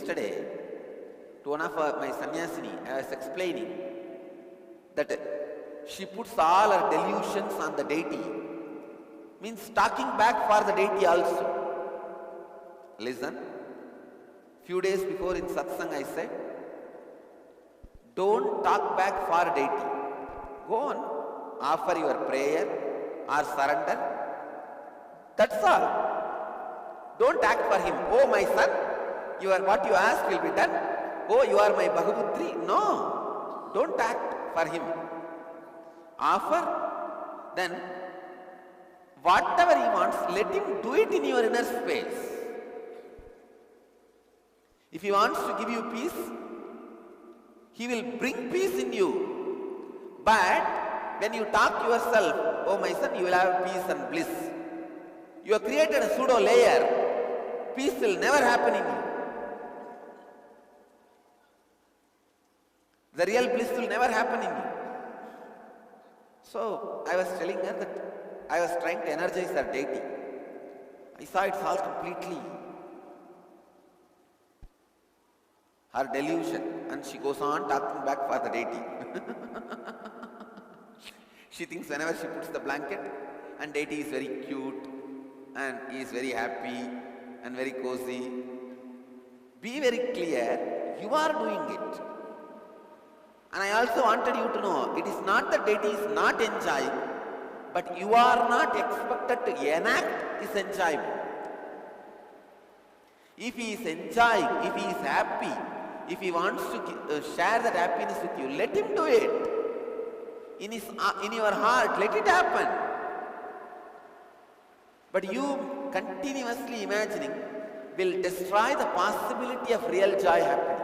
yesterday to one of my sannyasini, I was explaining that she puts all her delusions on the deity, means talking back for the deity also. Listen, few days before in satsang I said, don't talk back for deity. Go on, offer your prayer or surrender. That's all. Don't act for him. Oh my son, what you ask will be done. Oh, you are my Bhagavutri. No, don't act for him. Offer, then whatever he wants, let him do it in your inner space. If he wants to give you peace, he will bring peace in you. But when you talk yourself, oh my son, you will have peace and bliss. You have created a pseudo layer. Peace will never happen in you. The real bliss will never happen in you. So I was telling her that I was trying to energize her deity. I saw it's all completely her delusion, and she goes on talking back for the deity. She thinks whenever she puts the blanket, and deity is very cute and he is very happy and very cozy. Be very clear, you are doing it. And I also wanted you to know, it is not that deity is not enjoying, but you are not expected to enact his enjoyment. If he is enjoying, if he is happy, if he wants to share that happiness with you, let him do it. In your heart, let it happen. But you continuously imagining will destroy the possibility of real joy happening.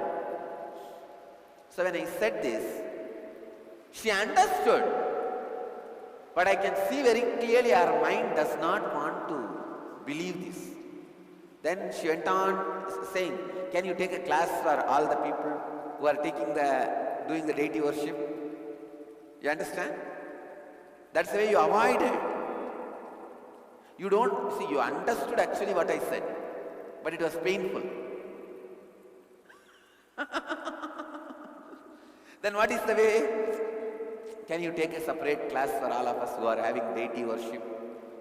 So when I said this, she understood. But I can see very clearly her mind does not want to believe this. Then she went on saying, can you take a class for all the people who are doing the deity worship? You understand? That's the way you avoid it. You don't, see, you understood actually what I said, but it was painful. Then what is the way? Can you take a separate class for all of us who are having deity worship,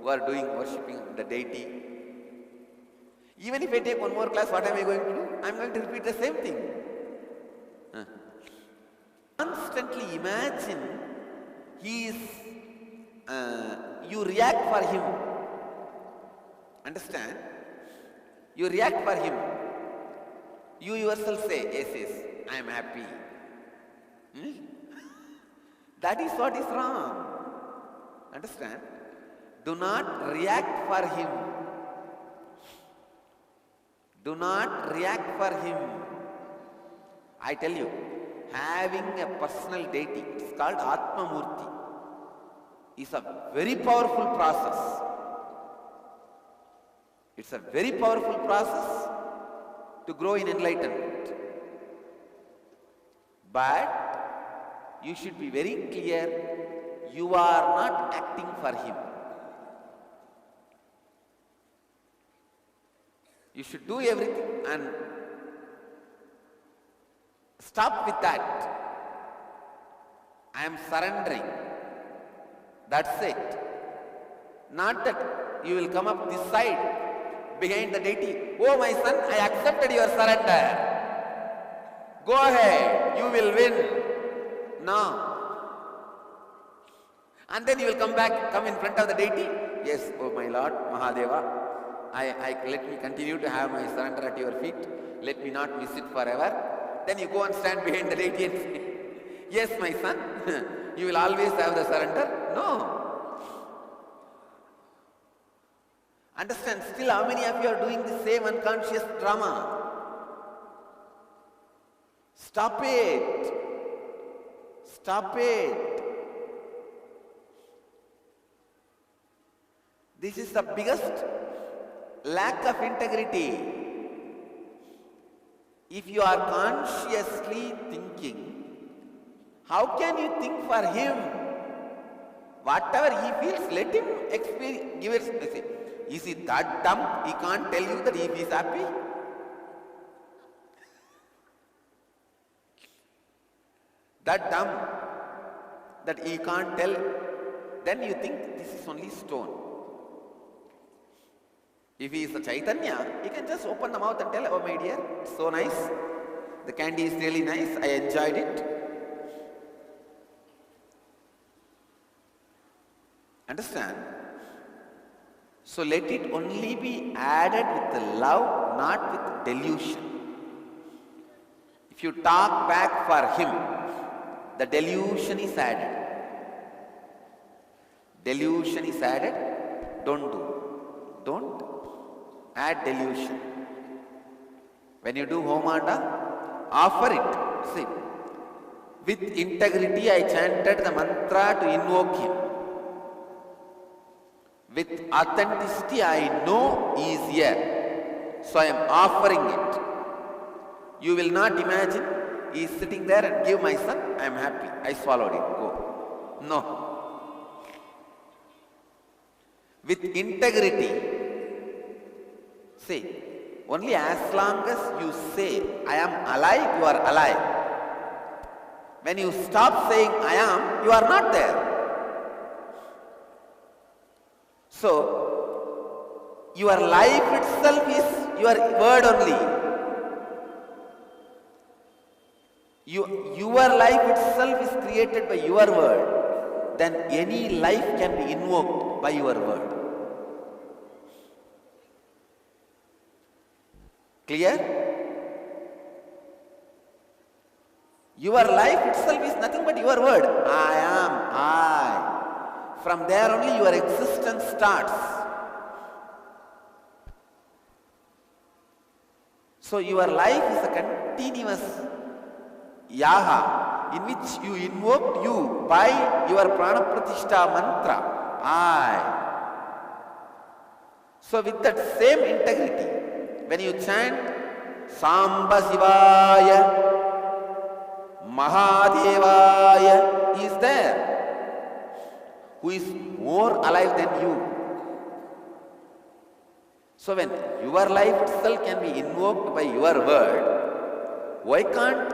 who are worshipping the deity? Even if I take one more class, what am I going to do? I am going to repeat the same thing. Constantly imagine he is, you react for him. Understand? You react for him. You yourself say, yes, yes, I am happy. That is what is wrong. Understand? Do not react for him. Do not react for him. I tell you, having a personal deity, it's called Atma Murti, is a very powerful process. It's a very powerful process to grow in enlightenment. But you should be very clear, you are not acting for him. You should do everything and stop with that. I am surrendering. That's it. Not that you will come up this side behind the deity. Oh my son, I accepted your surrender. Go ahead, you will win. No. And then you will come in front of the deity. Yes, oh my Lord, Mahadeva, let me continue to have my surrender at your feet. Let me not miss it forever. Then you go and stand behind the deity and say, yes, my son, you will always have the surrender. No. Understand, still how many of you are doing the same unconscious drama? Stop it. Stop it. This is the biggest lack of integrity. If you are consciously thinking, how can you think for him? Whatever he feels, let him experience, give it. Is he that dumb? He can't tell you that if he is happy? that dumb that he can't tell, then you think this is only stone. If he is a Chaitanya, he can just open the mouth and tell, oh my dear, it's so nice. The candy is really nice. I enjoyed it. Understand? So let it only be added with love, not with delusion. If you talk back for him, the delusion is added. Delusion is added. Don't do. Don't add delusion. When you do homanda, offer it. See, with integrity I chanted the mantra to invoke him. With authenticity I know he is here. So I am offering it. You will not imagine he is sitting there and give my son, I am happy, I swallowed it, go. No. With integrity, see, only as long as you say, I am alive, you are alive. When you stop saying, I am, you are not there. So, your life itself is your word only. Your life itself is created by your word. Then any life can be invoked by your word. Clear? Your life itself is nothing but your word. I am, I. From there only your existence starts. So your life is a continuous yaha in which you invoked you by your prana pratishtha mantra, I. So with that same integrity, when you chant Samba Sivaya, Mahadevaya, he is there, who is more alive than you. So when your life itself can be invoked by your word, why can't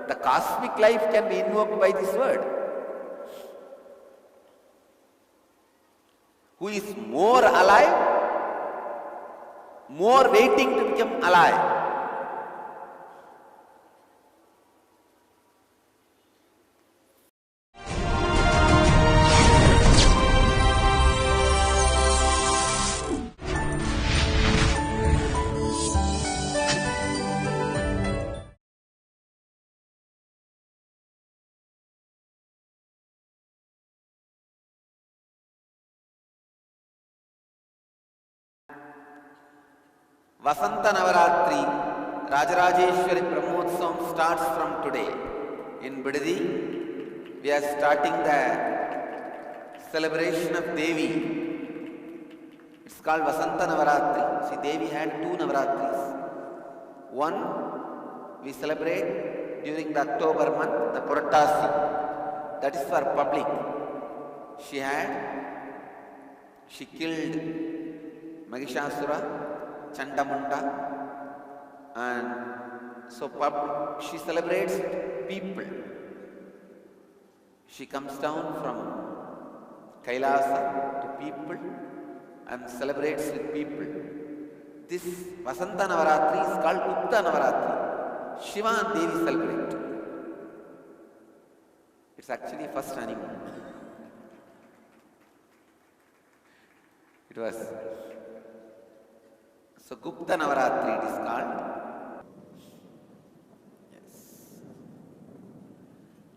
the cosmic life can be invoked by this word? Who is more alive, more waiting to become alive. Vasanta Navaratri, Rajarajeshwari Brahmotsavam starts from today. In Bidadi, we are starting the celebration of Devi. It's called Vasanta Navaratri. See, Devi had two Navaratris. One, we celebrate during the October month, the Puratasi. That is for public. She killed Mahishasura, Chandamunda, and so she celebrates people. She comes down from Kailasa to people and celebrates with people. This Vasanta Navaratri is called Gupta Navaratri. Shiva and Devi celebrate. It's actually first honeymoon. It was. So Gupta Navaratri it is called. Yes.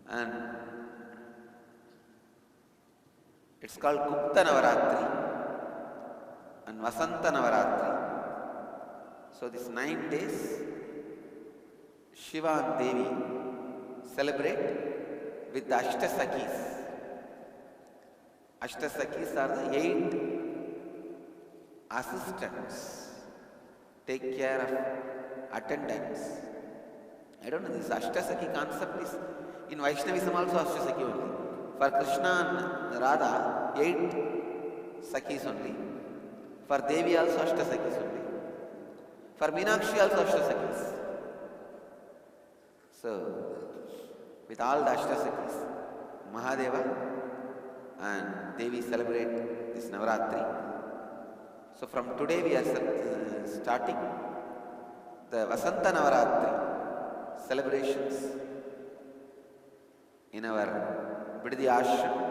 And it's called Gupta Navaratri and Vasanta Navaratri. So these 9 days, Shiva and Devi celebrate with the Ashtasakis. Ashtasakis are the 8 assistants. Take care of attendants. I don't know, this Ashtasaki concept is in Vaishnavism also Ashtasaki only. For Krishna and Radha, 8 Sakis only. For Devi also Ashtasakis only. For Meenakshi also Ashtasakis. So, with all the Ashtasiddhis. Mahadeva and Devi celebrate this Navaratri. So from today we are starting the Vasanta Navaratri celebrations in our Bidadi Ashram.